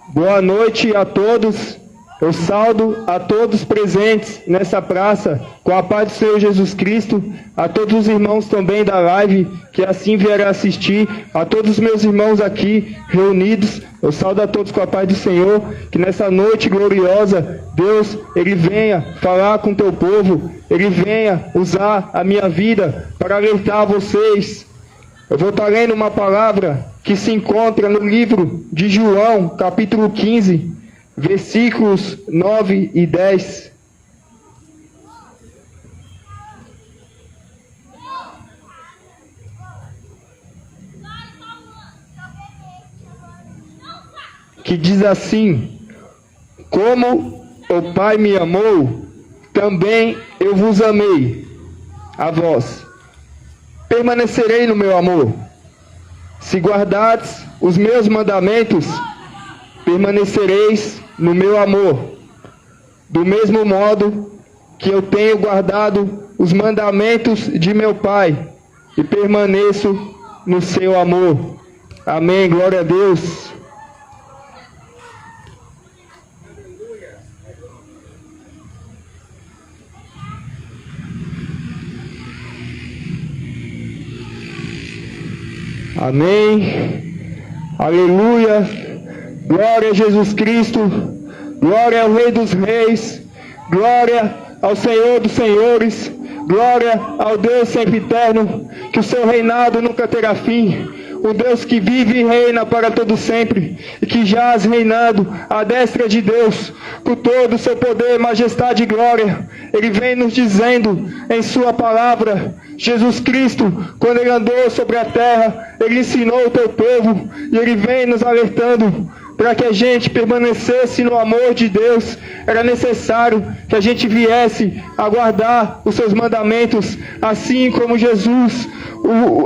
Boa noite a todos. Eu saudo a todos presentes nessa praça, com a paz do Senhor Jesus Cristo, a todos os irmãos também da live, que assim vieram assistir, a todos os meus irmãos aqui reunidos, eu saudo a todos com a paz do Senhor, que nessa noite gloriosa, Deus, Ele venha falar com o teu povo, Ele venha usar a minha vida para alertar vocês. Eu vou estar lendo uma palavra que se encontra no livro de João, capítulo 15, versículos 9 e 10. Que diz assim: como o Pai me amou, também eu vos amei, a vós. Permanecerei no meu amor. Se guardardes os meus mandamentos, permanecereis no meu amor, do mesmo modo que eu tenho guardado os mandamentos de meu Pai e permaneço no seu amor. Amém, glória a Deus. Amém, aleluia. Glória a Jesus Cristo, glória ao Rei dos Reis, glória ao Senhor dos Senhores, glória ao Deus sempre eterno, que o seu reinado nunca terá fim, o Deus que vive e reina para todo sempre, e que jaz reinando à destra de Deus, com todo o seu poder, majestade e glória. Ele vem nos dizendo em sua palavra, Jesus Cristo, quando ele andou sobre a terra, ele ensinou o teu povo, e ele vem nos alertando, para que a gente permanecesse no amor de Deus, era necessário que a gente viesse a guardar os seus mandamentos, assim como Jesus,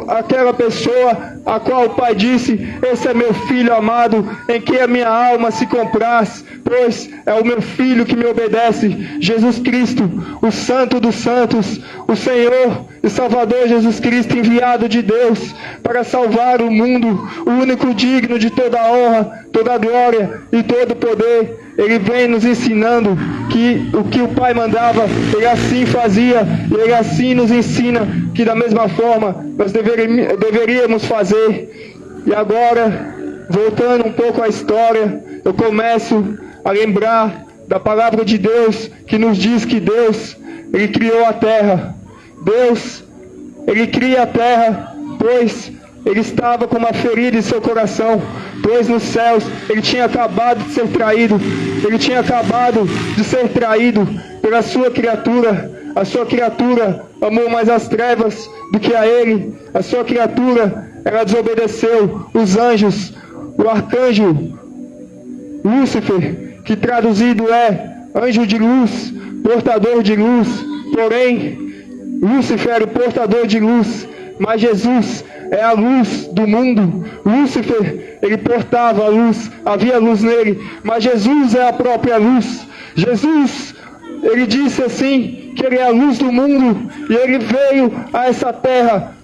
aquela pessoa a qual o Pai disse: esse é meu filho amado, em que a minha alma se compraz, pois é o meu filho que me obedece. Jesus Cristo, o Santo dos Santos, o Senhor e Salvador Jesus Cristo, enviado de Deus para salvar o mundo, o único digno de toda a honra, toda a glória e todo o poder. Ele vem nos ensinando que o que o Pai mandava, Ele assim fazia, e Ele assim nos ensina que da mesma forma nós deveríamos fazer. E agora, voltando um pouco à história, eu começo a lembrar da palavra de Deus, que nos diz que Deus, Ele criou a terra. Deus, Ele cria a terra, pois Ele estava com uma ferida em seu coração, pois nos céus Ele tinha acabado de ser traído. Ele tinha acabado de ser traído pela sua criatura. A sua criatura amou mais as trevas do que a Ele. A sua criatura, ela desobedeceu os anjos, o arcanjo Lúcifer, que traduzido é anjo de luz, portador de luz. Porém, Lúcifer era o portador de luz, mas Jesus é a luz do mundo. Lúcifer, ele portava a luz, havia luz nele, mas Jesus é a própria luz. Jesus, ele disse assim, que ele é a luz do mundo, e ele veio a essa terra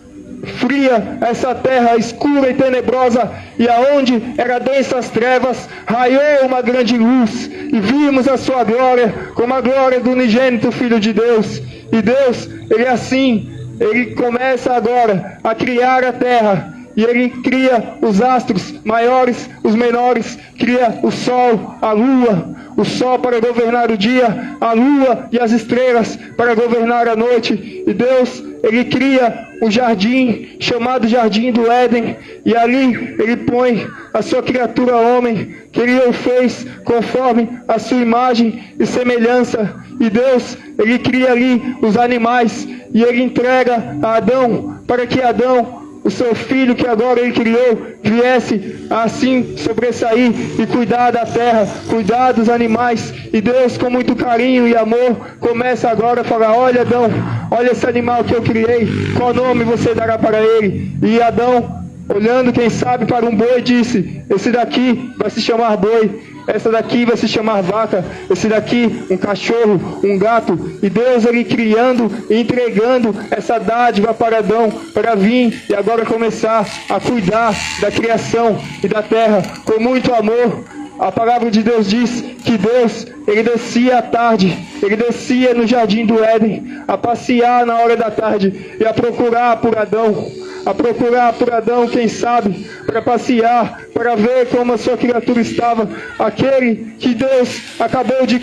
fria, essa terra escura e tenebrosa, e aonde era densas trevas, raiou uma grande luz, e vimos a sua glória, como a glória do unigênito Filho de Deus. E Deus, ele assim, Ele começa agora a criar a terra, e Ele cria os astros maiores, os menores, cria o sol, a lua, o sol para governar o dia, a lua e as estrelas para governar a noite. E Deus, Ele cria um jardim chamado Jardim do Éden, e ali Ele põe a sua criatura homem, que Ele o fez conforme a sua imagem e semelhança. E Deus, Ele cria ali os animais, e Ele entrega a Adão, para que Adão, o seu filho que agora Ele criou, viesse assim sobressair e cuidar da terra, cuidar dos animais. E Deus, com muito carinho e amor, começa agora a falar: olha Adão, olha esse animal que eu criei, qual nome você dará para ele? E Adão, olhando quem sabe para um boi, disse: esse daqui vai se chamar boi, essa daqui vai se chamar vaca, esse daqui um cachorro, um gato. E Deus, Ele criando e entregando essa dádiva para Adão, para vir e agora começar a cuidar da criação e da terra com muito amor. A palavra de Deus diz que Deus, ele descia à tarde, ele descia no jardim do Éden, a passear na hora da tarde e a procurar por Adão, quem sabe, para passear, para ver como a sua criatura estava, aquele que Deus acabou de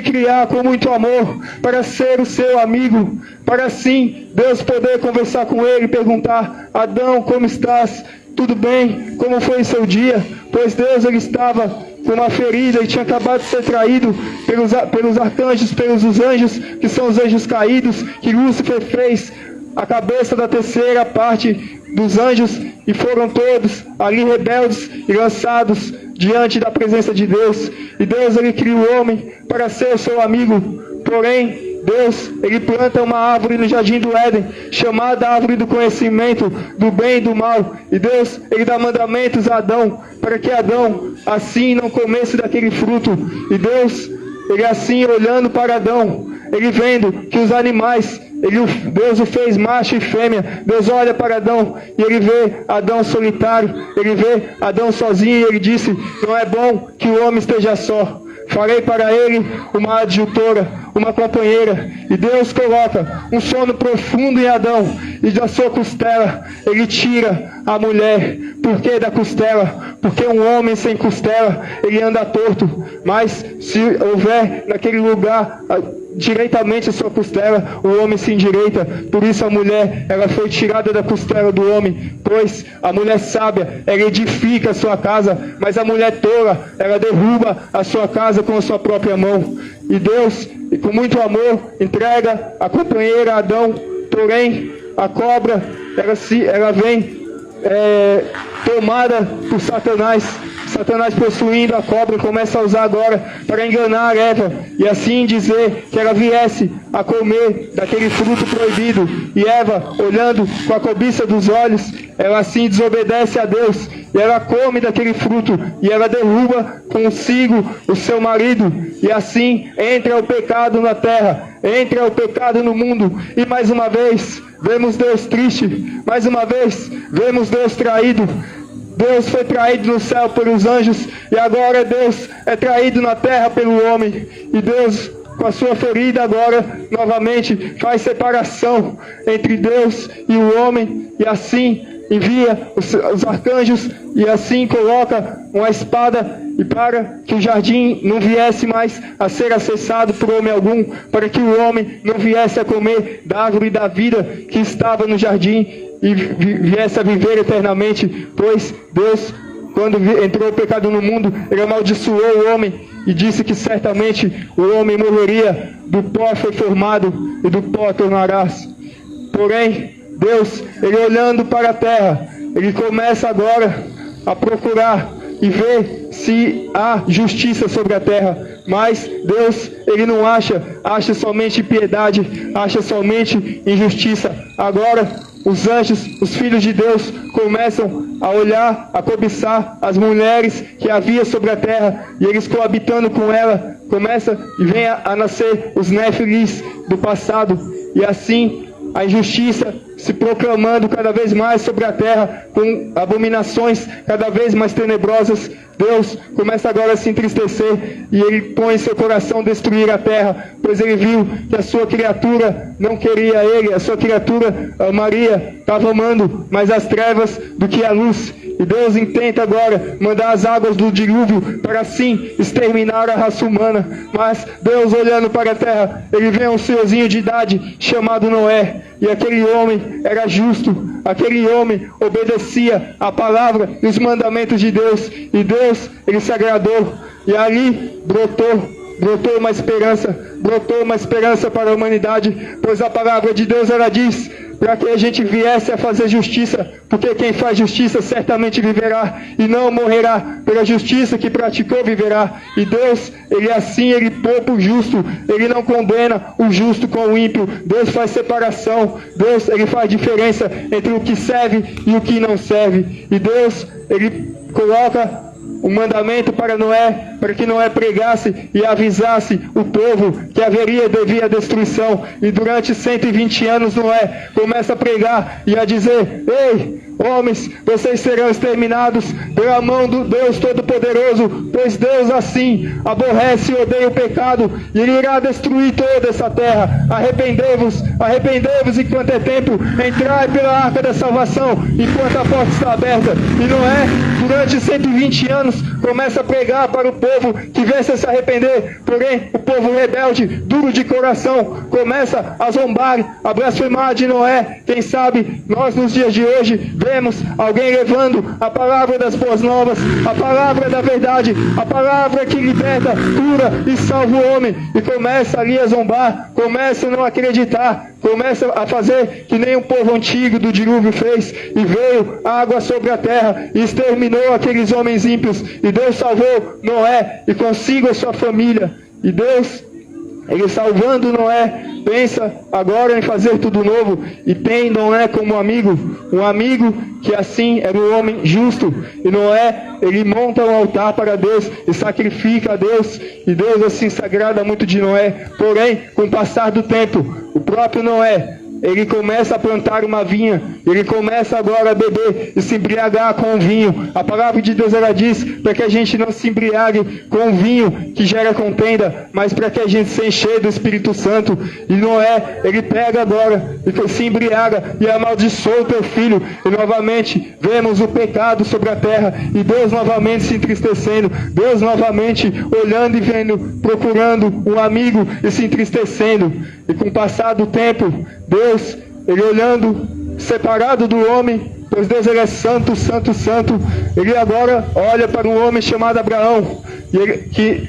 criar com muito amor, para ser o seu amigo, para assim Deus poder conversar com ele e perguntar: Adão, como estás? Tudo bem? Como foi o seu dia? Pois Deus, ele estava com uma ferida e tinha acabado de ser traído pelos arcanjos, pelos anjos, que são os anjos caídos, que Lúcifer fez a cabeça da terceira parte dos anjos, e foram todos ali rebeldes e lançados diante da presença de Deus. E Deus, ele cria o homem para ser o seu amigo. Porém, Deus, ele planta uma árvore no jardim do Éden, chamada árvore do conhecimento do bem e do mal. E Deus, ele dá mandamentos a Adão, para que Adão assim não comesse daquele fruto. E Deus, ele assim olhando para Adão, ele vendo que os animais, Deus o fez macho e fêmea. Deus olha para Adão e ele vê Adão solitário, ele vê Adão sozinho, e ele disse: não é bom que o homem esteja só. Farei para ele uma adjutora, uma companheira. E Deus coloca um sono profundo em Adão, e da sua costela ele tira a mulher. Por que da costela? Porque um homem sem costela, ele anda torto. Mas se houver naquele lugar direitamente a sua costela, o homem se endireita. Por isso a mulher, ela foi tirada da costela do homem. Pois a mulher sábia, ela edifica a sua casa, mas a mulher tola, ela derruba a sua casa com a sua própria mão. E Deus, com muito amor, entrega a companheira a Adão. Porém, a cobra, ela vem tomada por Satanás. Satanás, possuindo a cobra, começa a usar agora para enganar Eva, e assim dizer que ela viesse a comer daquele fruto proibido. E Eva, olhando com a cobiça dos olhos, ela assim desobedece a Deus, e ela come daquele fruto, e ela derruba consigo o seu marido, e assim entra o pecado na terra, entra o pecado no mundo. E mais uma vez vemos Deus triste, mais uma vez vemos Deus traído. Deus foi traído no céu pelos anjos, e agora Deus é traído na terra pelo homem. E Deus, com a sua ferida agora, novamente faz separação entre Deus e o homem, e assim envia os arcanjos, e assim coloca uma espada, e para que o jardim não viesse mais a ser acessado por homem algum, para que o homem não viesse a comer da árvore da vida que estava no jardim, e viesse a viver eternamente. Pois Deus, quando entrou o pecado no mundo, ele amaldiçoou o homem e disse que certamente o homem morreria. Do pó foi formado e do pó tornarás. Porém, Deus, ele olhando para a terra, ele começa agora a procurar e ver se há justiça sobre a terra. Mas Deus, ele não acha somente piedade, acha somente injustiça. Agora, os anjos, os filhos de Deus, começam a olhar, a cobiçar as mulheres que havia sobre a terra, e eles coabitando com ela, começa e vem a nascer os Néfilis do passado, e assim a injustiça se proclamando cada vez mais sobre a terra, com abominações cada vez mais tenebrosas. Deus começa agora a se entristecer, e ele põe em seu coração destruir a terra, pois ele viu que a sua criatura não queria ele, a sua criatura, a Maria, estava amando mais as trevas do que a luz. E Deus intenta agora mandar as águas do dilúvio para assim exterminar a raça humana. Mas Deus, olhando para a terra, ele vê um senhorzinho de idade chamado Noé, e aquele homem era justo, aquele homem obedecia a palavra e os mandamentos de Deus, e Deus, ele se agradou, e ali brotou uma esperança para a humanidade, pois a palavra de Deus, ela diz para que a gente viesse a fazer justiça, porque quem faz justiça certamente viverá, e não morrerá. Pela justiça que praticou, viverá. E Deus, ele assim, ele poupa o justo, ele não condena o justo com o ímpio. Deus faz separação, Deus, ele faz diferença entre o que serve e o que não serve. E Deus, ele coloca o mandamento para Noé, para que Noé pregasse e avisasse o povo que devia a destruição. E durante 120 anos Noé começa a pregar e a dizer: ei, homens, vocês serão exterminados pela mão do Deus Todo-Poderoso, pois Deus assim aborrece e odeia o pecado, e Ele irá destruir toda essa terra. Arrependei-vos, arrependei-vos enquanto é tempo, entrai pela arca da salvação, enquanto a porta está aberta. E Noé, durante 120 anos, começa a pregar para o povo que viesse a se arrepender, porém o povo rebelde, duro de coração, começa a zombar, a blasfemar de Noé. Quem sabe nós nos dias de hoje vemos alguém levando a palavra das boas novas, a palavra da verdade, a palavra que liberta, cura e salva o homem, e começa ali a zombar, começa a não acreditar, começa a fazer que nem o povo antigo do dilúvio fez, e veio água sobre a terra e exterminou aqueles homens ímpios, e Deus salvou Noé e consigo a sua família. E Deus, Ele salvando Noé, pensa agora em fazer tudo novo, e tem Noé como amigo, um amigo que assim era um homem justo. E Noé, ele monta um altar para Deus e sacrifica a Deus, e Deus assim se agrada muito de Noé. Porém, com o passar do tempo, o próprio Noé, ele começa a plantar uma vinha, ele começa agora a beber e se embriagar com o vinho. A palavra de Deus, ela diz para que a gente não se embriague com o vinho que gera contenda, mas para que a gente se enche do Espírito Santo. E Noé, ele pega agora e se embriaga e amaldiçoa o teu filho, e novamente vemos o pecado sobre a terra, e Deus novamente se entristecendo, Deus novamente olhando e vendo, procurando um amigo e se entristecendo. E com o passar do tempo, Deus, Ele olhando, separado do homem, pois Deus, Ele é santo, santo, santo. Ele agora olha para um homem chamado Abraão, e ele, que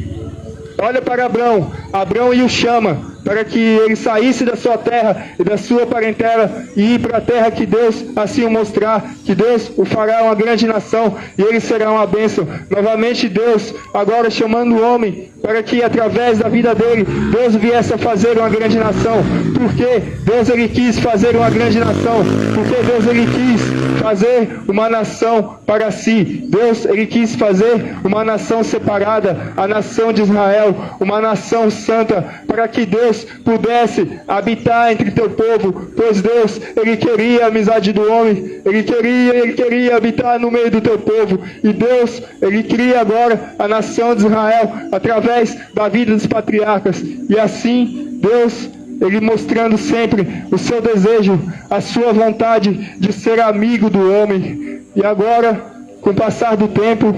olha para Abraão, Abraão e o chama, para que ele saísse da sua terra e da sua parentela e ir para a terra que Deus assim o mostrar, que Deus o fará uma grande nação e ele será uma bênção. Novamente Deus agora chamando o homem para que através da vida dele Deus viesse a fazer uma grande nação. Porque Deus, ele quis fazer uma grande nação, porque Deus, ele quis fazer uma nação para si. Deus, ele quis fazer uma nação separada, a nação de Israel, uma nação santa, para que Deus pudesse habitar entre teu povo, pois Deus, ele queria a amizade do homem, ele queria habitar no meio do teu povo. E Deus, ele cria agora a nação de Israel através da vida dos patriarcas, e assim Deus, ele mostrando sempre o seu desejo, a sua vontade de ser amigo do homem. E agora, com o passar do tempo,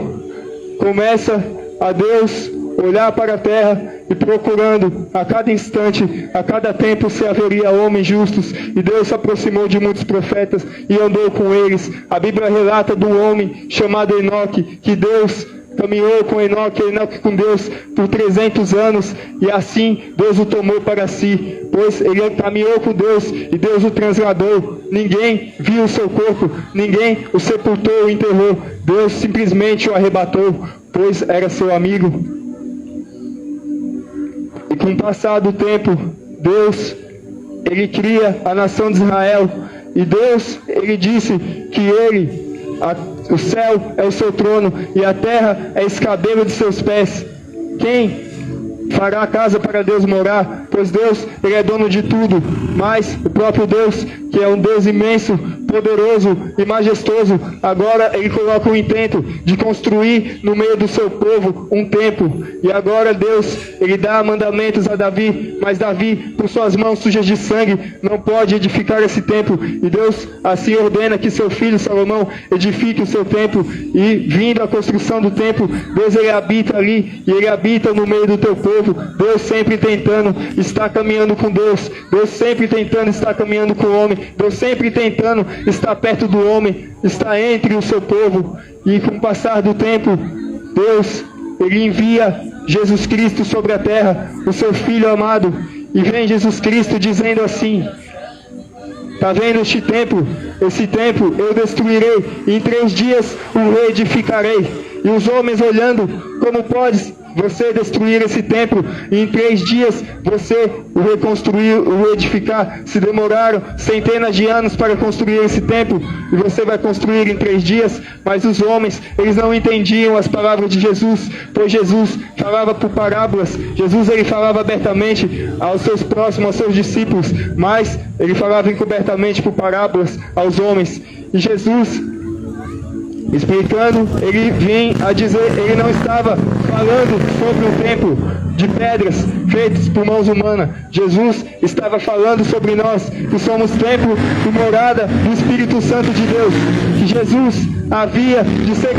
começa a Deus olhar para a terra e procurando a cada instante, a cada tempo se haveria homens justos, e Deus se aproximou de muitos profetas e andou com eles. A Bíblia relata de um homem chamado Enoque, que Deus caminhou com Enoque com Deus por 300 anos, e assim Deus o tomou para si, pois ele caminhou com Deus e Deus o transladou. Ninguém viu o seu corpo, ninguém o sepultou ou enterrou, Deus simplesmente o arrebatou, pois era seu amigo. E com o passar do tempo, Deus, ele cria a nação de Israel, e Deus, ele disse que o céu é o seu trono e a terra é a escabelo de seus pés. Quem fará a casa para Deus morar? Pois Deus, ele é dono de tudo, mas o próprio Deus, que é um Deus imenso, poderoso e majestoso, agora ele coloca o intento de construir no meio do seu povo um templo. E agora Deus, ele dá mandamentos a Davi, mas Davi, por suas mãos sujas de sangue, não pode edificar esse templo. E Deus assim ordena que seu filho Salomão edifique o seu templo. E vindo a construção do templo, Deus, ele habita ali, e ele habita no meio do teu povo. Deus sempre tentando estar caminhando com Deus, Deus sempre tentando estar caminhando com o homem, Deus sempre tentando estar perto do homem, estar entre o seu povo. E com o passar do tempo, Deus, ele envia Jesus Cristo sobre a terra, o seu Filho amado, e vem Jesus Cristo dizendo assim: está vendo este templo? Esse templo eu destruirei, e em 3 dias o reedificarei. E os homens olhando, como podes você destruir esse templo e em 3 dias você o reconstruir, o reedificar? Se demoraram centenas de anos para construir esse templo, e você vai construir em 3 dias? Mas os homens, eles não entendiam as palavras de Jesus, pois Jesus falava por parábolas. Jesus, ele falava abertamente aos seus próximos, aos seus discípulos, mas ele falava encobertamente por parábolas aos homens. E Jesus, explicando, ele vem a dizer, ele não estava falando sobre um templo de pedras feitos por mãos humanas. Jesus estava falando sobre nós, que somos templo e morada do Espírito Santo de Deus. Que Jesus havia de ser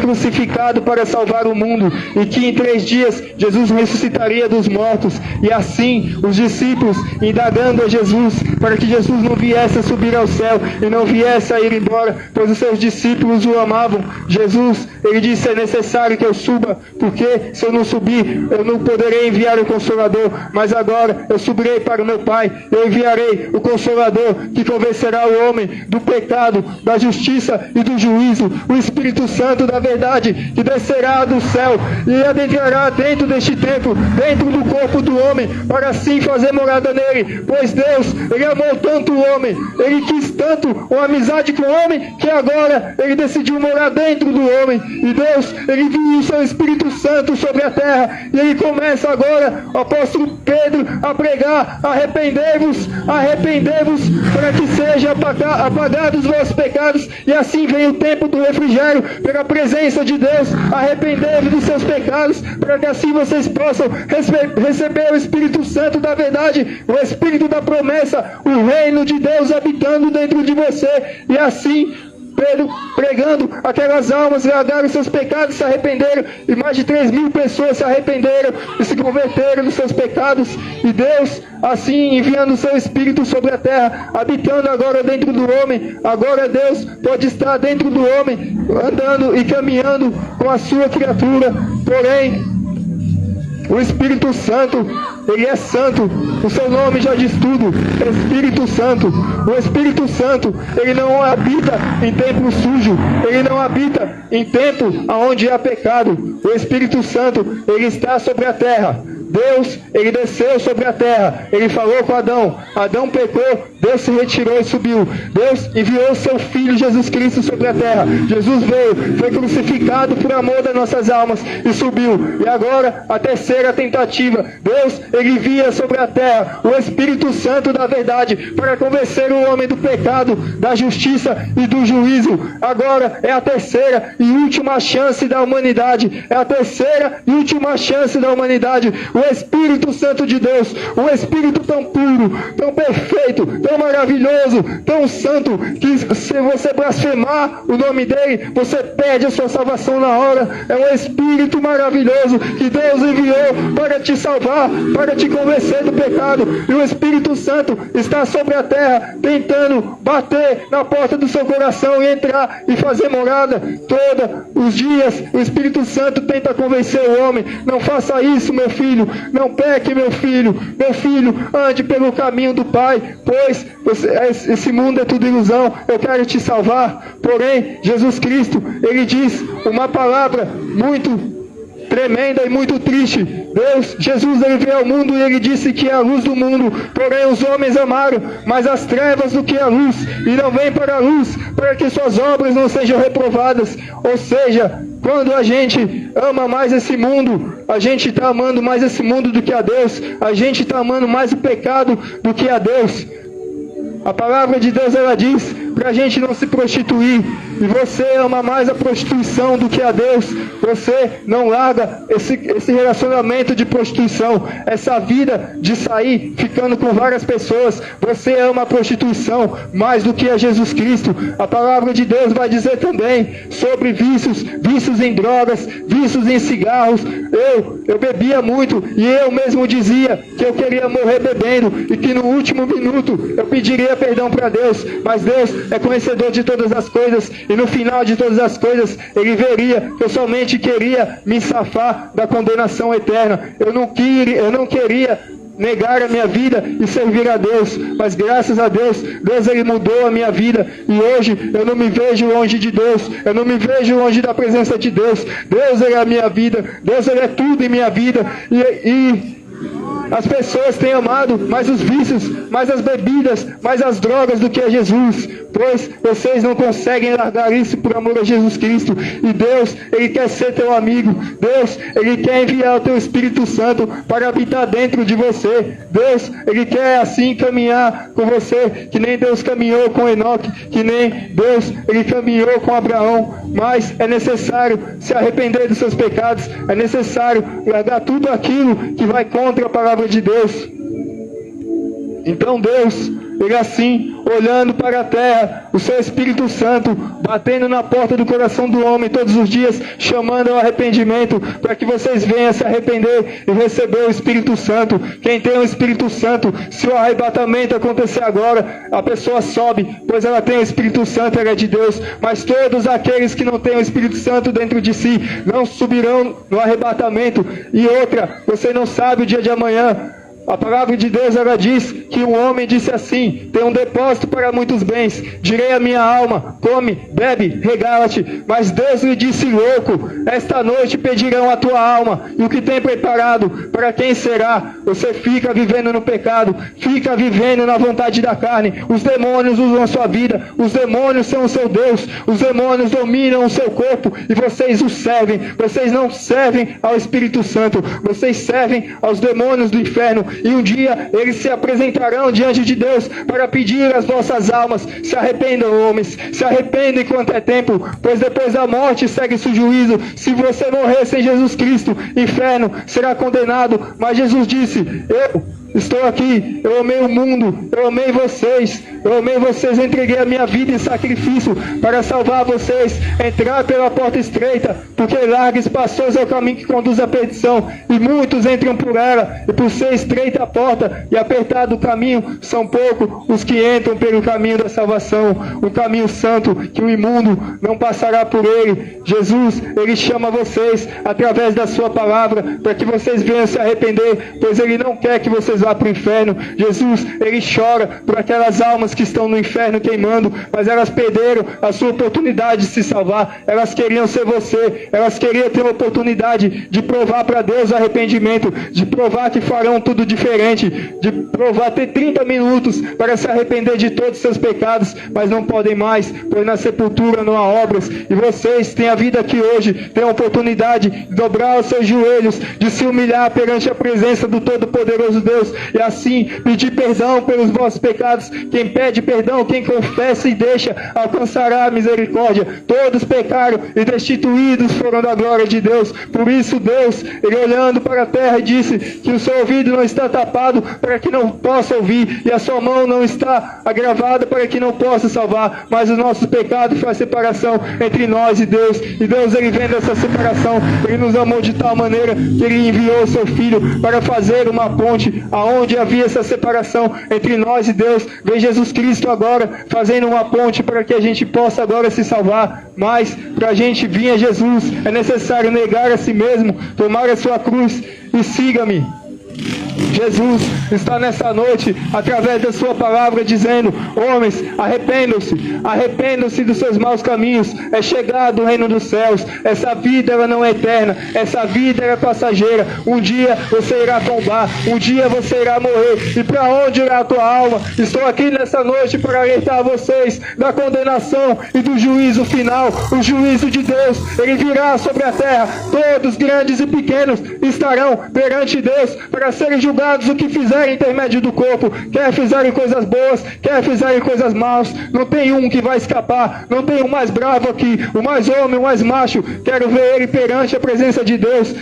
crucificado para salvar o mundo, e que em 3 dias Jesus ressuscitaria dos mortos. E assim os discípulos indagando a Jesus, para que Jesus não viesse a subir ao céu e não viesse a ir embora, pois os seus discípulos o amavam. Jesus, ele disse, é necessário que eu suba, porque se eu não subir, eu não poderei enviar o Consolador, mas agora eu subirei para o meu Pai, eu enviarei o Consolador, que convencerá o homem do pecado, da justiça e do juízo, o Espírito Santo da verdade, que descerá do céu e adentrará dentro deste templo, dentro do corpo do homem, para assim fazer morada nele, pois Deus, ele amou tanto o homem, ele quis tanto uma amizade com o homem, que agora ele decidiu morar dentro do homem. E Deus, ele enviou o seu Espírito Santo sobre a terra, e ele começa agora, o apóstolo Pedro, a pregar: arrependei-vos, arrependei-vos, para que sejam apagados os vossos pecados, e assim vem o tempo do refrigério, pela presença de Deus. Arrependei-vos dos seus pecados, para que assim vocês possam receber o Espírito Santo da verdade, o Espírito da promessa, o reino de Deus habitando dentro de você. E assim Pedro pregando, aquelas almas largaram seus pecados, se arrependeram, e mais de 3.000 pessoas se arrependeram e se converteram dos seus pecados. E Deus, assim, enviando o seu Espírito sobre a terra, habitando agora dentro do homem. Agora Deus pode estar dentro do homem, andando e caminhando com a sua criatura. Porém, o Espírito Santo, ele é santo, o seu nome já diz tudo, Espírito Santo. O Espírito Santo, ele não habita em templo sujo, ele não habita em templo onde há pecado. O Espírito Santo, ele está sobre a terra. Deus, ele desceu sobre a terra, ele falou com Adão, Adão pecou, Deus se retirou e subiu. Deus enviou o seu Filho Jesus Cristo sobre a terra. Jesus veio, foi crucificado por amor das nossas almas e subiu. E agora, a terceira tentativa, Deus, ele envia sobre a terra o Espírito Santo da verdade, para convencer o homem do pecado, da justiça e do juízo. Agora é a terceira e última chance da humanidade, é a terceira e última chance da humanidade. O Espírito Santo de Deus, o Espírito tão puro, tão perfeito, tão maravilhoso, tão santo, que se você blasfemar o nome dele, você perde a sua salvação na hora. É um Espírito maravilhoso que Deus enviou para te salvar, para te convencer do pecado. E o Espírito Santo está sobre a terra, tentando bater na porta do seu coração e entrar e fazer morada. Todos os dias o Espírito Santo tenta convencer o homem: não faça isso, meu filho, não peque, meu filho, ande pelo caminho do Pai, pois esse mundo é tudo ilusão, eu quero te salvar. Porém, Jesus Cristo, ele diz uma palavra muito tremenda e muito triste. Jesus, ele veio ao mundo e ele disse que é a luz do mundo, porém os homens amaram mais as trevas do que a luz, e não vem para a luz, para que suas obras não sejam reprovadas. Ou seja, quando a gente ama mais esse mundo, a gente está amando mais esse mundo do que a Deus, a gente está amando mais o pecado do que a Deus. A palavra de Deus, ela diz para a gente não se prostituir, e você ama mais a prostituição do que a Deus. Você não larga esse relacionamento de prostituição, essa vida de sair ficando com várias pessoas. Você ama a prostituição mais do que a Jesus Cristo. A palavra de Deus vai dizer também sobre vícios em drogas, vícios em cigarros. Eu bebia muito, e eu mesmo dizia que eu queria morrer bebendo, e que no último minuto eu pediria perdão para Deus, mas Deus é conhecedor de todas as coisas, e no final de todas as coisas ele veria que eu somente queria me safar da condenação eterna. Eu não queria negar a minha vida e servir a Deus, mas graças a Deus, Deus ele mudou a minha vida, e hoje eu não me vejo longe de Deus, eu não me vejo longe da presença de Deus. Deus ele é a minha vida, Deus ele é tudo em minha vida, e As pessoas têm amado mais os vícios, mais as bebidas, mais as drogas do que a Jesus, pois vocês não conseguem largar isso por amor a Jesus Cristo. E Deus, Ele quer ser teu amigo. Deus, Ele quer enviar o teu Espírito Santo para habitar dentro de você. Deus, Ele quer assim caminhar com você, que nem Deus caminhou com Enoque, que nem Deus, Ele caminhou com Abraão. Mas é necessário se arrepender dos seus pecados, é necessário largar tudo aquilo que vai contra a palavra de Deus. Então Deus, Ele assim, olhando para a terra, o seu Espírito Santo, batendo na porta do coração do homem todos os dias, chamando ao arrependimento, para que vocês venham se arrepender e receber o Espírito Santo. Quem tem o Espírito Santo, se o arrebatamento acontecer agora, a pessoa sobe, pois ela tem o Espírito Santo, ela é de Deus. Mas todos aqueles que não têm o Espírito Santo dentro de si, não subirão no arrebatamento. E outra, você não sabe o dia de amanhã. A palavra de Deus, ela diz que um homem disse assim: tem um depósito para muitos bens, direi à minha alma, come, bebe, regala-te. Mas Deus lhe disse: louco, esta noite pedirão a tua alma, e o que tem preparado, para quem será? Você fica vivendo no pecado, fica vivendo na vontade da carne. Os demônios usam a sua vida, os demônios são o seu Deus, os demônios dominam o seu corpo, e vocês os servem. Vocês não servem ao Espírito Santo, vocês servem aos demônios do inferno. E um dia eles se apresentarão diante de Deus para pedir as vossas almas. Se arrependam, homens, se arrependam enquanto é tempo, pois depois da morte segue-se o juízo. Se você morrer sem Jesus Cristo, inferno, será condenado. Mas Jesus disse: eu estou aqui, eu amei o mundo, eu amei vocês, eu entreguei a minha vida em sacrifício para salvar vocês. Entrar pela porta estreita, porque larga e espaçoso é o caminho que conduz à perdição, e muitos entram por ela, e por ser estreita a porta e apertado o caminho, são poucos os que entram pelo caminho da salvação, o caminho santo, que o imundo não passará por ele. Jesus, Ele chama vocês através da sua palavra, para que vocês venham se arrepender, pois Ele não quer que vocês vá para o inferno. Jesus, Ele chora por aquelas almas que estão no inferno queimando, mas elas perderam a sua oportunidade de se salvar. Elas queriam ser você, elas queriam ter a oportunidade de provar para Deus o arrependimento, de provar que farão tudo diferente, de provar, ter 30 minutos para se arrepender de todos os seus pecados, mas não podem mais, pois na sepultura não há obras. E vocês têm a vida aqui hoje, têm a oportunidade de dobrar os seus joelhos, de se humilhar perante a presença do Todo-Poderoso Deus, e assim pedir perdão pelos vossos pecados. Quem pede perdão, quem confessa e deixa, alcançará a misericórdia. Todos pecaram e destituídos foram da glória de Deus. Por isso Deus, Ele olhando para a terra, disse que o seu ouvido não está tapado para que não possa ouvir, e a sua mão não está agravada para que não possa salvar. Mas o nosso pecado faz separação entre nós e Deus. E Deus, Ele vendo essa separação, Ele nos amou de tal maneira que Ele enviou o seu Filho para fazer uma ponte aonde havia essa separação entre nós e Deus. Vem Jesus Cristo agora fazendo uma ponte para que a gente possa agora se salvar. Mas para a gente vir a Jesus é necessário negar a si mesmo, tomar a sua cruz e siga-me. Jesus está nessa noite, através da sua palavra, dizendo: homens, arrependam-se dos seus maus caminhos. É chegado o reino dos céus. Essa vida, ela não é eterna, essa vida é passageira. Um dia você irá tombar, um dia você irá morrer. E para onde irá a tua alma? Estou aqui nessa noite para alertar vocês da condenação e do juízo final. O juízo de Deus, Ele virá sobre a terra. Todos, grandes e pequenos, estarão perante Deus para serem julgados o que fizerem intermédio do corpo, quer fizerem coisas boas, quer fizerem coisas más. Não tem um que vai escapar, não tem um mais bravo aqui, o mais homem, o mais macho. Quero ver ele perante a presença de Deus.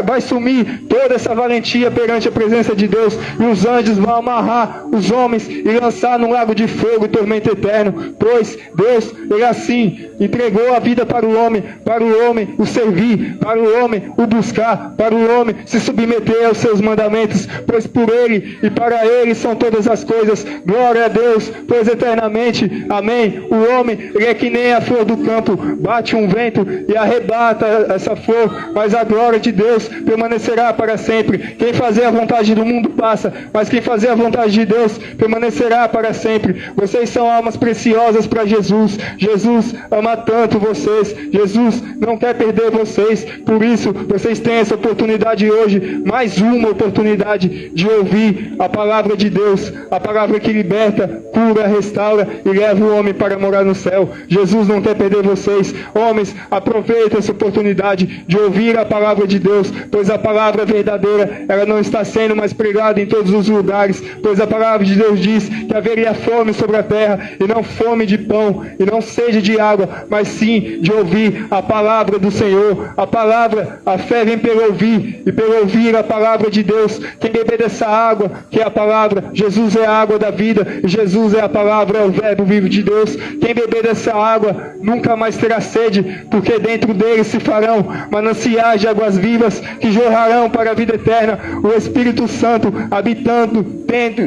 Vai sumir toda essa valentia perante a presença de Deus, e os anjos vão amarrar os homens e lançar num lago de fogo e tormento eterno. Pois Deus, Ele assim entregou a vida para o homem o servir, para o homem o buscar, para o homem se submeter aos seus mandamentos. pois por Ele e para Ele são todas as coisas. Glória a Deus, pois eternamente, amém. O homem, ele é que nem a flor do campo, bate um vento e arrebata essa flor, mas a glória de Deus permanecerá para sempre. Quem fazer a vontade do mundo passa, mas quem fazer a vontade de Deus permanecerá para sempre. Vocês são almas preciosas para Jesus. Jesus ama tanto vocês. Jesus não quer perder vocês. Por isso, vocês têm essa oportunidade hoje, mais uma oportunidade de ouvir a palavra de Deus, a palavra que liberta, cura, restaura e leva o homem para morar no céu. Jesus não quer perder vocês. Homens, aproveitem essa oportunidade de ouvir a palavra de Deus, pois a palavra verdadeira, ela não está sendo mais pregada em todos os lugares, pois a palavra de Deus diz que haveria fome sobre a terra, e não fome de pão, e não sede de água, mas sim de ouvir a palavra do Senhor. A palavra, a fé vem pelo ouvir, e pelo ouvir a palavra de Deus. Quem beber dessa água, que é a palavra, Jesus é a água da vida, e Jesus é a palavra, é o verbo vivo de Deus. Quem beber dessa água nunca mais terá sede, porque dentro dele se farão mananciais de águas vivas que jorrarão para a vida eterna. O Espírito Santo habitando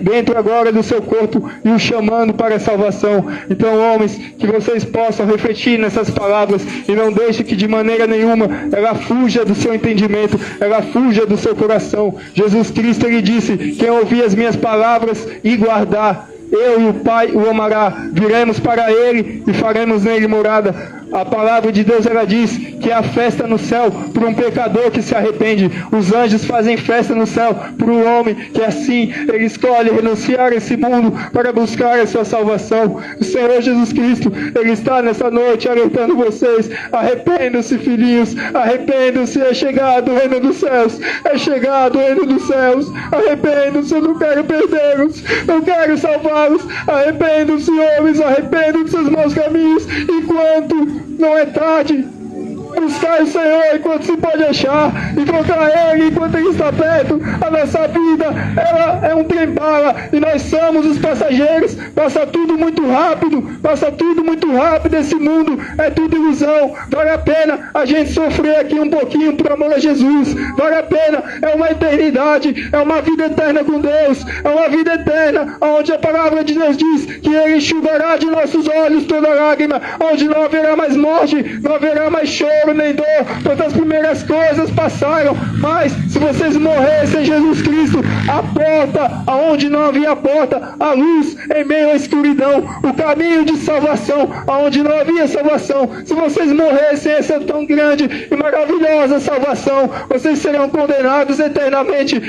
dentro agora do seu corpo e o chamando para a salvação. Então, homens, que vocês possam refletir nessas palavras e não deixem que de maneira nenhuma ela fuja do seu entendimento, ela fuja do seu coração. Jesus Cristo, ele disse: quem ouvir as minhas palavras e guardar, eu e o Pai o amará, viremos para Ele e faremos nele morada. A palavra de Deus, ela diz que há festa no céu por um pecador que se arrepende. Os anjos fazem festa no céu por um homem que assim, ele escolhe renunciar a esse mundo para buscar a sua salvação. O Senhor Jesus Cristo, ele está nessa noite alertando vocês: arrependam-se, filhinhos, arrependam-se, é chegado o reino dos céus, é chegado o reino dos céus, arrependam-se, eu não quero perdê-los, eu quero salvá-los. Arrependam-se, homens, arrependam de seus maus caminhos, enquanto não é tarde. Buscar o Senhor enquanto se pode achar, encontrar Ele enquanto Ele está perto. A nossa vida, ela é um trem-bala e nós somos os passageiros. Passa tudo muito rápido, esse mundo é tudo ilusão. Vale a pena a gente sofrer aqui um pouquinho por amor a Jesus. Vale a pena, é uma eternidade, é uma vida eterna com Deus, é uma vida eterna, onde a palavra de Deus diz que Ele enxugará de nossos olhos toda lágrima, onde não haverá mais morte, não haverá mais choro nem dor, pois as primeiras coisas passaram. Mas se vocês morressem em Jesus Cristo, a porta, aonde não havia porta, a luz em meio à escuridão, o caminho de salvação, aonde não havia salvação, se vocês morressem essa tão grande e maravilhosa salvação, vocês serão condenados eternamente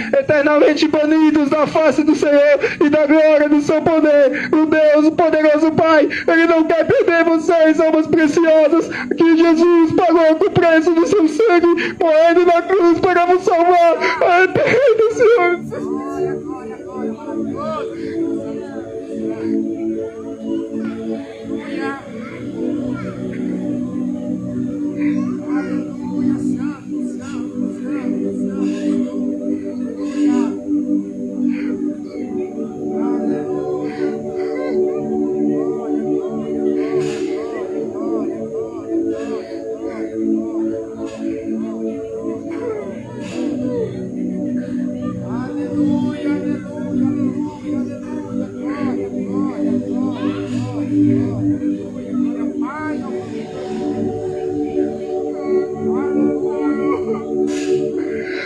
banidos da face do Senhor e da glória do seu poder. O Deus, o poderoso Pai, Ele não quer perder vocês, almas preciosas, que Jesus pagou com o preço do seu sangue, morrendo na cruz para vos salvar. Arrependa-se, Senhor.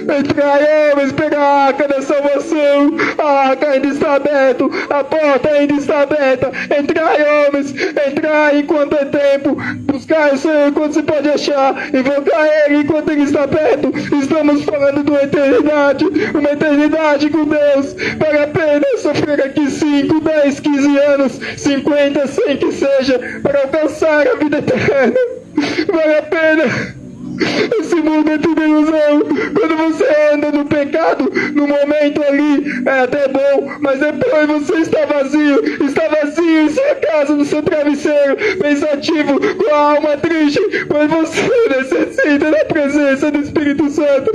Entrai, homens, pega a arca da salvação. A arca ainda está aberta, a porta ainda está aberta. Entrai, homens, entrai enquanto é tempo. Buscar o Senhor enquanto se pode achar. Invocar Ele enquanto Ele está perto. Estamos falando de uma eternidade com Deus. Vale a pena sofrer aqui 5, 10, 15 anos, 50, 100 que seja, para alcançar a vida eterna. Vale a pena. Esse mundo é tudo ilusão. Quando você anda no pecado, no momento ali é até bom, mas depois você está vazio em sua casa, no seu travesseiro, pensativo, com a alma triste, pois você necessita da presença do Espírito Santo.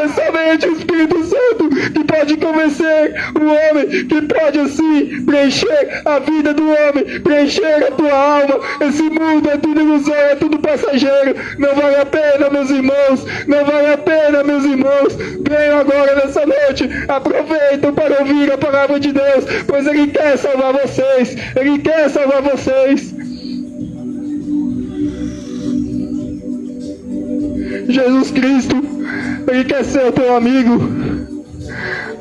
É somente o Espírito Santo que pode convencer o homem, que pode assim preencher a vida do homem, preencher a tua alma. Esse mundo é tudo ilusão, é tudo passageiro. Não vale a pena, meus irmãos. Não vale a pena, meus irmãos. Venham agora nessa noite. Aproveitem para ouvir a palavra de Deus, pois Ele quer salvar vocês. Ele quer salvar vocês. Jesus Cristo, Ele quer ser o teu amigo.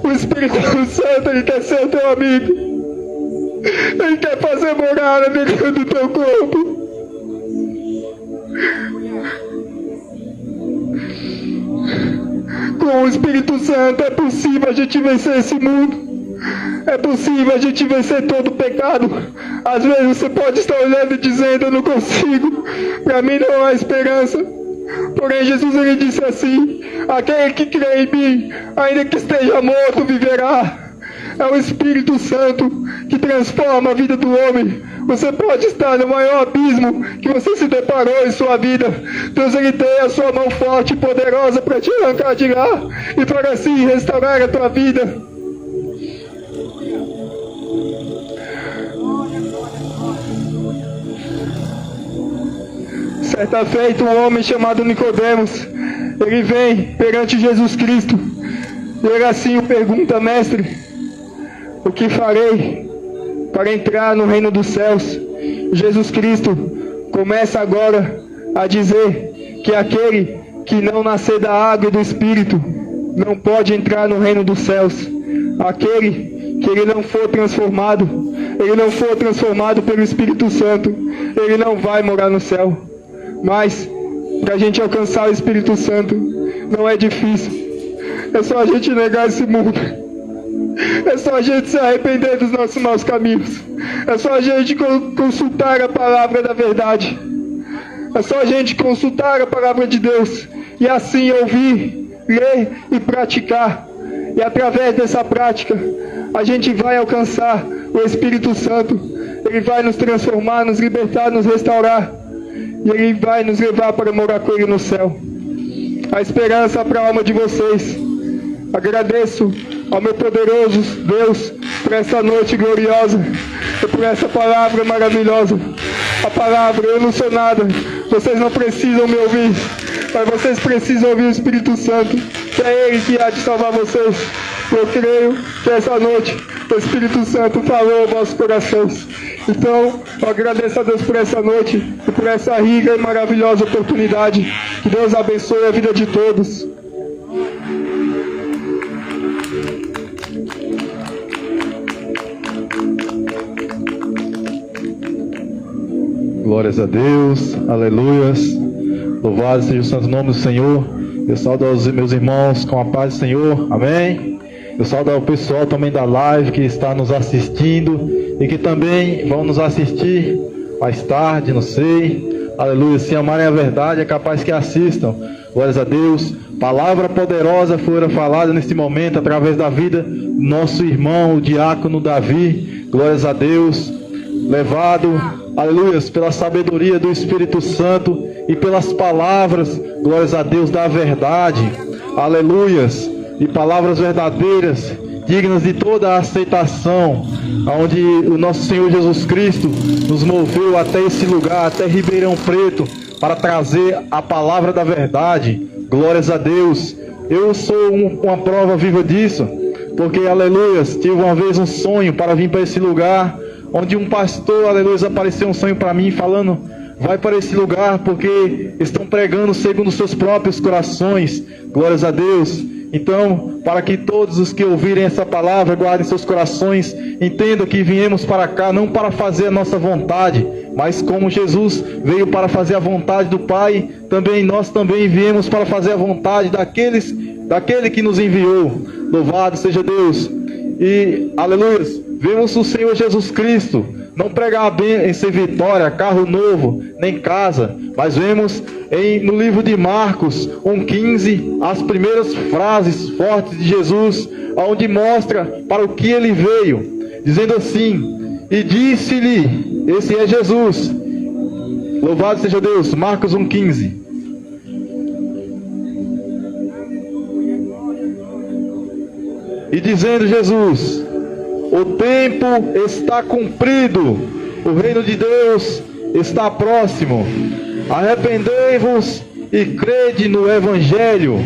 O Espírito Santo, Ele quer ser o teu amigo. Ele quer fazer morada dentro do teu corpo. Com o Espírito Santo é possível a gente vencer esse mundo. É possível a gente vencer todo o pecado. Às vezes você pode estar olhando e dizendo: eu não consigo, para mim não há esperança. Porém Jesus, Ele disse assim: aquele que crê em mim, ainda que esteja morto, viverá. É o Espírito Santo que transforma a vida do homem. Você pode estar no maior abismo que você se deparou em sua vida. Deus, Ele tem a sua mão forte e poderosa para te arrancar de lá e para assim restaurar a tua vida. Certa feita, um homem chamado Nicodemos, ele vem perante Jesus Cristo. E ele assim o pergunta: mestre, o que farei para entrar no reino dos céus? Jesus Cristo começa agora a dizer que aquele que não nascer da água e do Espírito não pode entrar no reino dos céus. Aquele que ele não for transformado pelo Espírito Santo, ele não vai morar no céu. Mas para a gente alcançar o Espírito Santo não é difícil. É só a gente negar esse mundo. É só a gente se arrepender dos nossos maus caminhos. É só a gente consultar a palavra da verdade. É só a gente consultar a palavra de Deus e assim ouvir, ler e praticar. E através dessa prática a gente vai alcançar o Espírito Santo. Ele vai nos transformar, nos libertar, nos restaurar. E Ele vai nos levar para morar com Ele no céu. A esperança para a alma de vocês. Agradeço ao meu poderoso Deus por essa noite gloriosa e por essa palavra maravilhosa. A palavra: eu não sou nada. Vocês não precisam me ouvir, mas vocês precisam ouvir o Espírito Santo, que é Ele que há de salvar vocês. Eu creio que essa noite o Espírito Santo falou aos vossos corações. Então, eu agradeço a Deus por essa noite e por essa rica e maravilhosa oportunidade. Que Deus abençoe a vida de todos. Glórias a Deus, aleluias. Louvado seja o santo nome do Senhor. Eu saúdo aos meus irmãos com a paz do Senhor, amém. Eu saúdo ao pessoal também da live que está nos assistindo e que também vão nos assistir mais tarde, não sei. Aleluia, se amarem a verdade é capaz que assistam. Glórias a Deus. Palavra poderosa foi falada neste momento através da vida do nosso irmão, o diácono Davi. Glórias a Deus. Levado, aleluias, pela sabedoria do Espírito Santo e pelas palavras, glórias a Deus, da verdade. Aleluias. E palavras verdadeiras, dignas de toda a aceitação, onde o nosso Senhor Jesus Cristo nos moveu até esse lugar, até Ribeirão Preto, para trazer a palavra da verdade. Glórias a Deus. Eu sou uma prova viva disso, porque, aleluias, tive uma vez um sonho para vir para esse lugar, onde um pastor, aleluia, apareceu um sonho para mim, falando: vai para esse lugar, porque estão pregando segundo os seus próprios corações. Glórias a Deus. Então, para que todos os que ouvirem essa palavra guardem seus corações, entendam que viemos para cá não para fazer a nossa vontade, mas como Jesus veio para fazer a vontade do Pai, também nós também viemos para fazer a vontade daquele que nos enviou. Louvado seja Deus. E, aleluia, vemos o Senhor Jesus Cristo não pregar bem em ser vitória, carro novo, nem casa, mas vemos no livro de Marcos 1,15 as primeiras frases fortes de Jesus, onde mostra para o que ele veio, dizendo assim: e disse-lhe, esse é Jesus, louvado seja Deus, Marcos 1,15. E dizendo Jesus: o tempo está cumprido, o reino de Deus está próximo. Arrependei-vos e crede no Evangelho.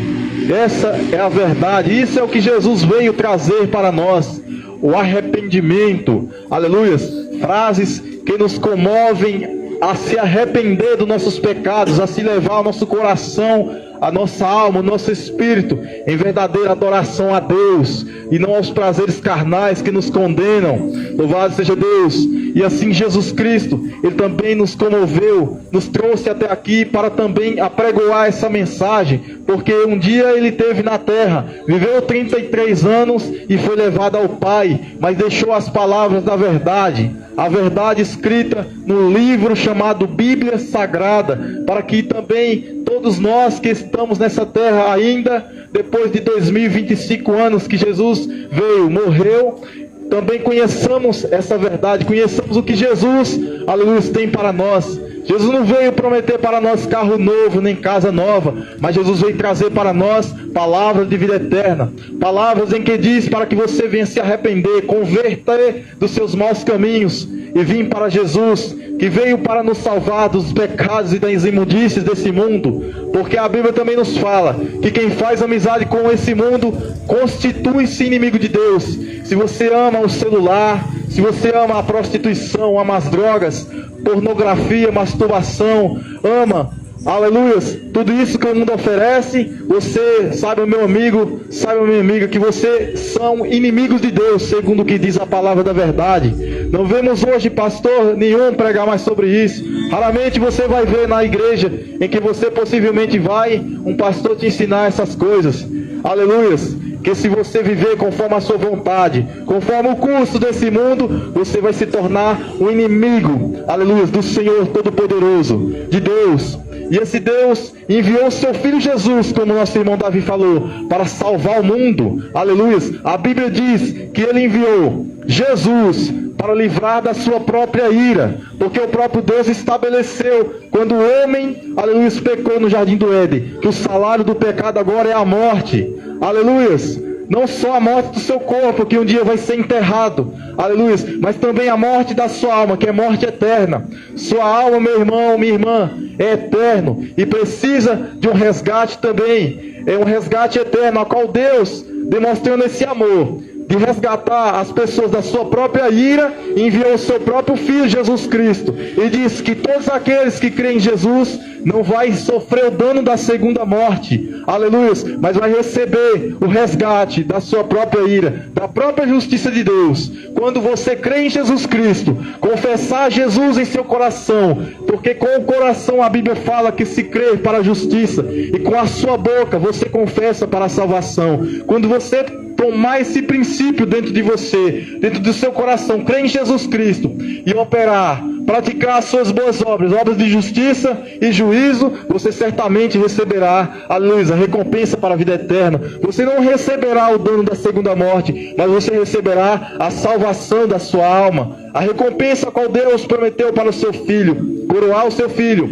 Essa é a verdade. Isso é o que Jesus veio trazer para nós. O arrependimento. Aleluias. Frases que nos comovem a se arrepender dos nossos pecados, a se levar ao nosso coração, a nossa alma, o nosso espírito em verdadeira adoração a Deus e não aos prazeres carnais que nos condenam. Louvado seja Deus. E assim Jesus Cristo, Ele também nos comoveu, nos trouxe até aqui para também apregoar essa mensagem, porque um dia Ele esteve na terra, viveu 33 anos e foi levado ao Pai, mas deixou as palavras da verdade, a verdade escrita no livro chamado Bíblia Sagrada, para que também todos nós que estamos nessa terra ainda, depois de 2025 anos que Jesus veio, morreu, também conheçamos essa verdade, conheçamos o que Jesus, aleluia, tem para nós. Jesus não veio prometer para nós carro novo, nem casa nova, mas Jesus veio trazer para nós palavras de vida eterna, palavras em que diz para que você venha se arrepender, converter dos seus maus caminhos e vir para Jesus, que veio para nos salvar dos pecados e das imundícies desse mundo, porque a Bíblia também nos fala que quem faz amizade com esse mundo constitui-se inimigo de Deus. Se você ama o celular, se você ama a prostituição, ama as drogas, pornografia, masturbação, ama, aleluias, tudo isso que o mundo oferece, você, sabe, meu amigo, sabe, minha amiga, que você são inimigos de Deus, segundo o que diz a palavra da verdade. Não vemos hoje pastor nenhum pregar mais sobre isso. Raramente você vai ver na igreja em que você possivelmente vai um pastor te ensinar essas coisas. Aleluias. Que se você viver conforme a sua vontade, conforme o curso desse mundo, você vai se tornar um inimigo, aleluia, do Senhor Todo-Poderoso, de Deus. E esse Deus enviou o seu Filho Jesus, como nosso irmão Davi falou, para salvar o mundo, aleluia. A Bíblia diz que Ele enviou Jesus para livrar da sua própria ira, porque o próprio Deus estabeleceu, quando o homem, aleluia, pecou no jardim do Éden, que o salário do pecado agora é a morte. Aleluias, não só a morte do seu corpo, que um dia vai ser enterrado, aleluias, mas também a morte da sua alma, que é morte eterna. Sua alma, meu irmão, minha irmã, é eterno e precisa de um resgate também, é um resgate eterno, ao qual Deus, demonstrando esse amor, de resgatar as pessoas da sua própria ira, enviou o seu próprio Filho Jesus Cristo, e diz que todos aqueles que creem em Jesus não vai sofrer o dano da segunda morte, aleluia, mas vai receber o resgate da sua própria ira, da própria justiça de Deus. Quando você crê em Jesus Cristo, confessar Jesus em seu coração, porque com o coração a Bíblia fala que se crê para a justiça, e com a sua boca você confessa para a salvação. Quando você tomar esse princípio dentro de você, dentro do seu coração, crer em Jesus Cristo e operar, praticar as suas boas obras, obras de justiça e juízo, você certamente receberá, aleluia, a recompensa para a vida eterna. Você não receberá o dano da segunda morte, mas você receberá a salvação da sua alma, a recompensa a qual Deus prometeu para o seu filho, coroar o seu filho,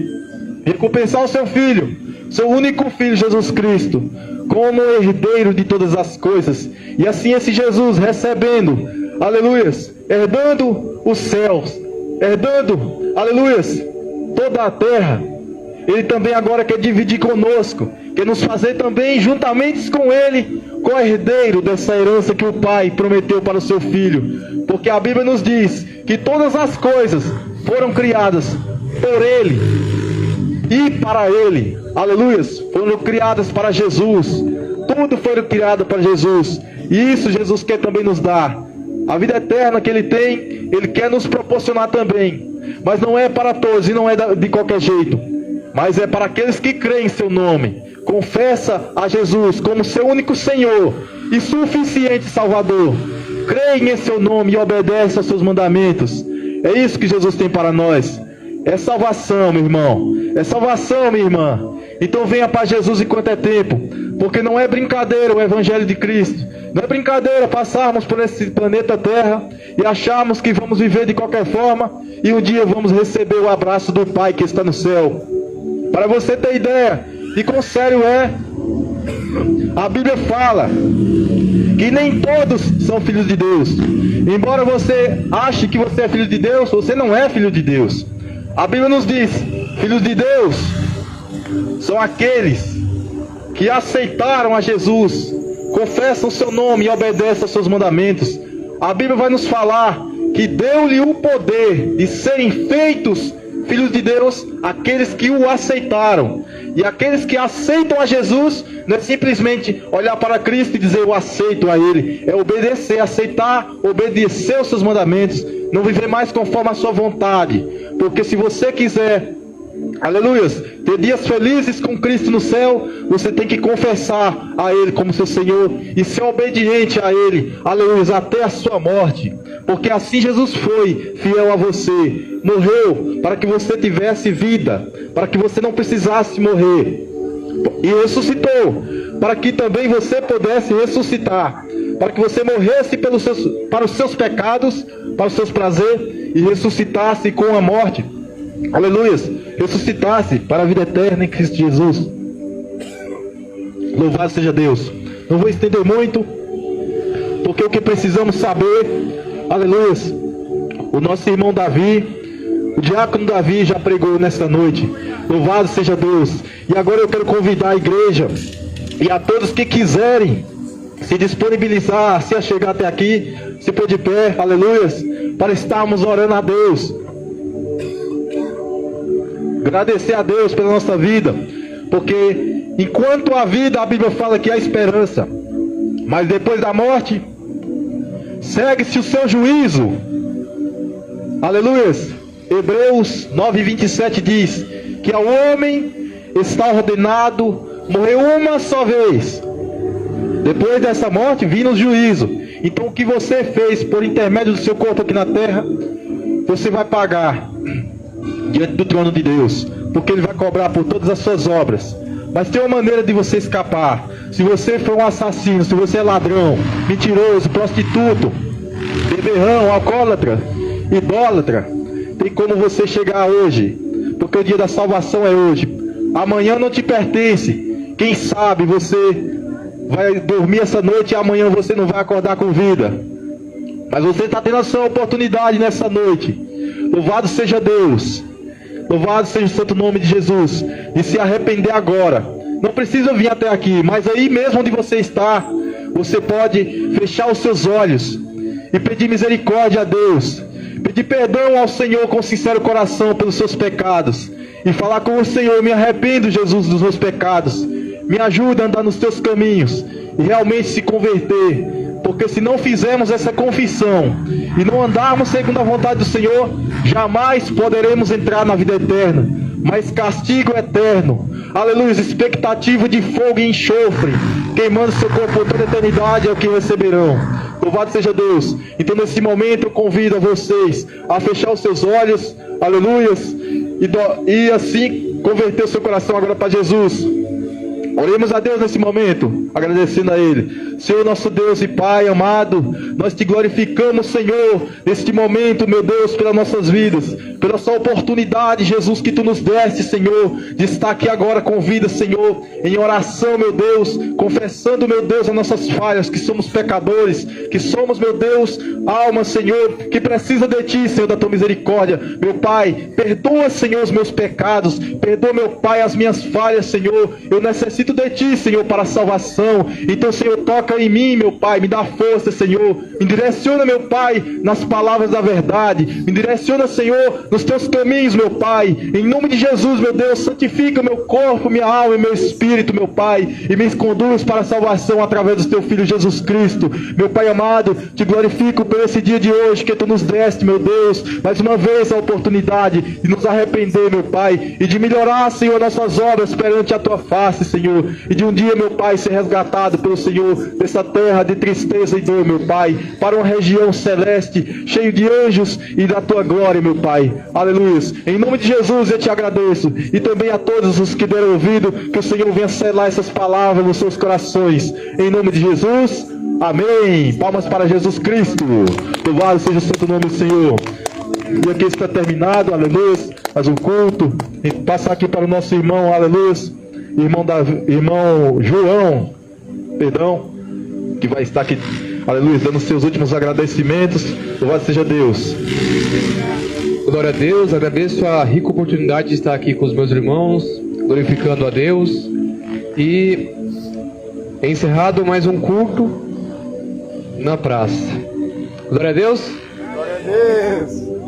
recompensar o seu filho, seu único filho Jesus Cristo, como herdeiro de todas as coisas. E assim esse Jesus recebendo, aleluias, herdando os céus, herdando, aleluias, toda a terra, Ele também agora quer dividir conosco, quer nos fazer também juntamente com Ele, co-herdeiro dessa herança que o Pai prometeu para o seu Filho. Porque a Bíblia nos diz que todas as coisas foram criadas por Ele e para Ele, aleluias, foram criadas para Jesus, tudo foi criado para Jesus, e isso Jesus quer também nos dar, a vida eterna que Ele tem, Ele quer nos proporcionar também, mas não é para todos e não é de qualquer jeito, mas é para aqueles que creem em seu nome, confessa a Jesus como seu único Senhor e suficiente Salvador, creem em seu nome e obedecem aos seus mandamentos. É isso que Jesus tem para nós. É salvação, meu irmão. É salvação, minha irmã. Então venha para Jesus enquanto é tempo. Porque não é brincadeira o Evangelho de Cristo. Não é brincadeira passarmos por esse planeta Terra e acharmos que vamos viver de qualquer forma e um dia vamos receber o abraço do Pai que está no céu. Para você ter ideia de quão sério é, a Bíblia fala que nem todos são filhos de Deus. Embora você ache que você é filho de Deus, você não é filho de Deus. A Bíblia nos diz Filhos de Deus são aqueles que aceitaram a Jesus, confessam o seu nome e obedecem aos seus mandamentos. A Bíblia vai nos falar que deu-lhe o poder de serem feitos filhos de Deus aqueles que o aceitaram. E aqueles que aceitam a Jesus não é simplesmente olhar para Cristo e dizer eu aceito a Ele. É obedecer, aceitar, obedecer aos seus mandamentos, não viver mais conforme a sua vontade. Porque se você quiser, aleluias, ter dias felizes com Cristo no céu, você tem que confessar a Ele como seu Senhor e ser obediente a Ele, aleluias, até a sua morte. Porque assim Jesus foi fiel a você, morreu para que você tivesse vida, para que você não precisasse morrer, e ressuscitou para que também você pudesse ressuscitar, para que você morresse para os seus pecados, para os seus prazeres, e ressuscitasse com a morte, aleluias, ressuscitasse para a vida eterna em Cristo Jesus. Louvado seja Deus. Não vou estender muito, porque o que precisamos saber, aleluias, o nosso irmão Davi, o diácono Davi já pregou nesta noite. Louvado seja Deus. E agora eu quero convidar a igreja e a todos que quiserem se disponibilizar, se chegar até aqui, se pôr de pé, aleluias, para estarmos orando a Deus, agradecer a Deus pela nossa vida, porque enquanto a vida, a Bíblia fala que há esperança, mas depois da morte segue-se o seu juízo. Aleluias. Hebreus 9:27 diz que ao homem está ordenado morrer uma só vez. Depois dessa morte vindo o juízo. Então o que você fez por intermédio do seu corpo aqui na terra, você vai pagar diante do trono de Deus, porque Ele vai cobrar por todas as suas obras. Mas tem uma maneira de você escapar. Se você for um assassino, se você é ladrão, mentiroso, prostituto, beberrão, alcoólatra, idólatra, tem como você chegar hoje, porque o dia da salvação é hoje. Amanhã não te pertence. Quem sabe você vai dormir essa noite e amanhã você não vai acordar com vida. Mas você está tendo a sua oportunidade nessa noite. Louvado seja Deus. Louvado seja o santo nome de Jesus. E se arrepender agora. Não precisa vir até aqui, mas aí mesmo onde você está, você pode fechar os seus olhos e pedir misericórdia a Deus. Pedir perdão ao Senhor com sincero coração pelos seus pecados. E falar com o Senhor: eu me arrependo, Jesus, dos meus pecados. Me ajuda a andar nos teus caminhos. E realmente se converter. Porque se não fizermos essa confissão e não andarmos segundo a vontade do Senhor, jamais poderemos entrar na vida eterna, mas castigo eterno, aleluia, expectativa de fogo e enxofre, queimando seu corpo por toda a eternidade é o que receberão. Louvado seja Deus. Então nesse momento eu convido a vocês a fechar os seus olhos, aleluias, e assim converter o seu coração agora para Jesus. Oremos a Deus nesse momento, agradecendo a Ele. Senhor nosso Deus e Pai amado, nós te glorificamos, Senhor, neste momento, meu Deus, pelas nossas vidas, pela sua oportunidade, Jesus, que Tu nos deste, Senhor, de estar aqui agora com vida, Senhor, em oração, meu Deus, confessando, meu Deus, as nossas falhas, que somos pecadores, que somos, meu Deus, alma, Senhor, que precisa de Ti, Senhor, da Tua misericórdia. Meu Pai, perdoa, Senhor, os meus pecados, perdoa, meu Pai, as minhas falhas, Senhor. Eu necessito de Ti, Senhor, para a salvação. Então, Senhor, toca em mim, meu Pai, me dá força, Senhor, me direciona, meu Pai, nas palavras da verdade, me direciona, Senhor, nos Teus caminhos, meu Pai, em nome de Jesus, meu Deus, santifica meu corpo, minha alma e meu espírito, meu Pai, e me conduz para a salvação através do Teu Filho Jesus Cristo. Meu Pai amado, Te glorifico por esse dia de hoje que Tu nos deste, meu Deus, mais uma vez a oportunidade de nos arrepender, meu Pai, e de melhorar, Senhor, nossas obras perante a Tua face, Senhor, e de um dia, meu Pai, ser resgatado pelo Senhor dessa terra de tristeza e dor, meu Pai, para uma região celeste, cheio de anjos e da Tua glória, meu Pai. Aleluia. Em nome de Jesus eu Te agradeço, e também a todos os que deram ouvido, que o Senhor venha selar essas palavras nos seus corações. Em nome de Jesus, amém. Palmas para Jesus Cristo. Louvado seja o santo nome do Senhor. E aqui está terminado, aleluia, mais um culto. E passar aqui para o nosso irmão, aleluia, irmão João, perdão, que vai estar aqui, aleluia, dando seus últimos agradecimentos. Louvado seja Deus. Glória a Deus, agradeço a rica oportunidade de estar aqui com os meus irmãos, glorificando a Deus. E encerrado mais um culto na praça. Glória a Deus. Glória a Deus.